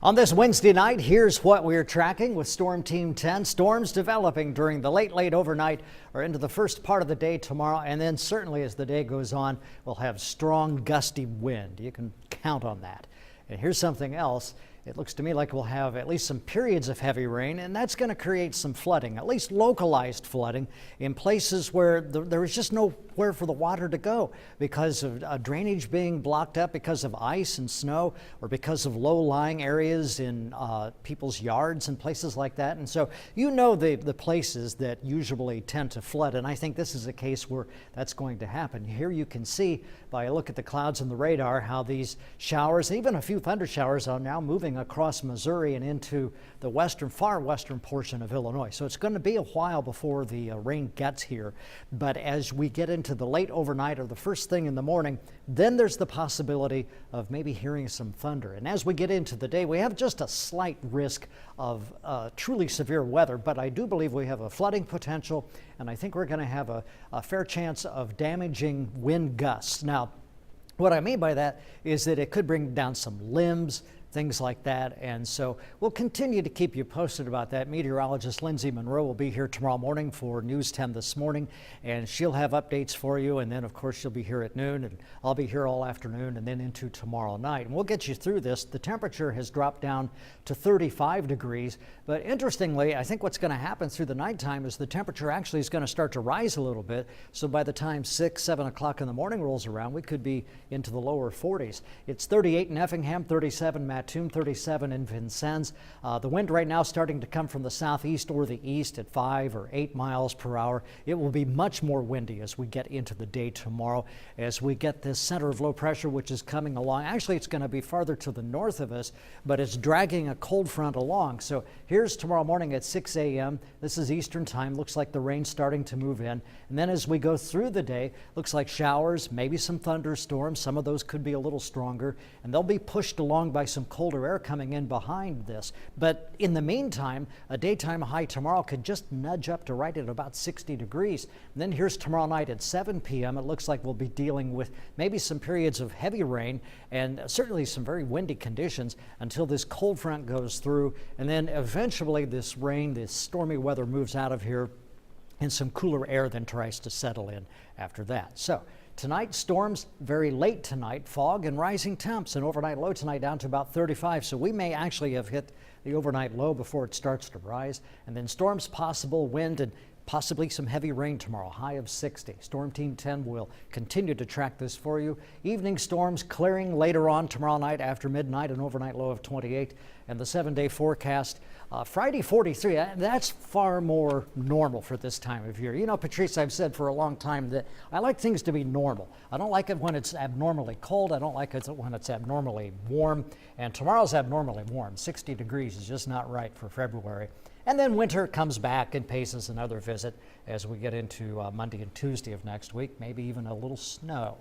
On this Wednesday night, here's what we're tracking with Storm Team 10. Storms developing during the late overnight or into the first part of the day tomorrow. And then certainly as the day goes on, we'll have strong gusty wind. You can count on that. And here's something else. It looks to me like we'll have at least some periods of heavy rain, and that's going to create some flooding, at least localized flooding in places where there is just nowhere for the water to go because of drainage being blocked up because of ice and snow or because of low-lying areas in people's yards and places like that. And so you know the places that usually tend to flood, and I think this is a case where that's going to happen. Here you can see by a look at the clouds and the radar how these showers, even a few thunder showers, are now moving across Missouri and into the far western portion of Illinois. So it's going to be a while before the rain gets here. But as we get into the late overnight or the first thing in the morning, then there's the possibility of maybe hearing some thunder. And as we get into the day, we have just a slight risk of truly severe weather, but I do believe we have a flooding potential, and I think we're going to have a fair chance of damaging wind gusts. Now, what I mean by that is that it could bring down some limbs, things like that. And so we'll continue to keep you posted about that. Meteorologist Lindsay Monroe will be here tomorrow morning for News 10 this morning, and she'll have updates for you. And then, of course, she'll be here at noon, and I'll be here all afternoon and then into tomorrow night. And we'll get you through this. The temperature has dropped down to 35 degrees. But interestingly, I think what's going to happen through the nighttime is the temperature actually is going to start to rise a little bit. So by the time 7 o'clock in the morning rolls around, we could be into the lower 40s. It's 38 in Effingham, 37 Mattoon, 37 in Vincennes. The wind right now starting to come from the southeast or the east at 5 or 8 miles per hour. It will be much more windy as we get into the day tomorrow, as we get this center of low pressure which is coming along. Actually, it's going to be farther to the north of us, but it's dragging a cold front along. So here's tomorrow morning at 6 a.m. This is Eastern time. Looks like the rain's starting to move in. And then as we go through the day, looks like showers, maybe some thunderstorms. Some of those could be a little stronger, and they'll be pushed along by some colder air coming in behind this. But in the meantime, a daytime high tomorrow could just nudge up to right at about 60 degrees. And then here's tomorrow night at 7 p.m. It looks like we'll be dealing with maybe some periods of heavy rain and certainly some very windy conditions until this cold front goes through. And then eventually this rain, this stormy weather moves out of here, and some cooler air then tries to settle in after that. So tonight, storms very late tonight, fog and rising temps. An overnight low tonight down to about 35. So we may actually have hit the overnight low before it starts to rise. And then storms possible, wind and possibly some heavy rain tomorrow, high of 60. Storm Team 10 will continue to track this for you. Evening storms clearing later on tomorrow night after midnight, an overnight low of 28. And the 7-day forecast, Friday 43. That's far more normal for this time of year. You know, Patrice, I've said for a long time that I like things to be normal. I don't like it when it's abnormally cold. I don't like it when it's abnormally warm. And tomorrow's abnormally warm. 60 degrees is just not right for February. And then winter comes back and pays us another visit as we get into Monday and Tuesday of next week, maybe even a little snow.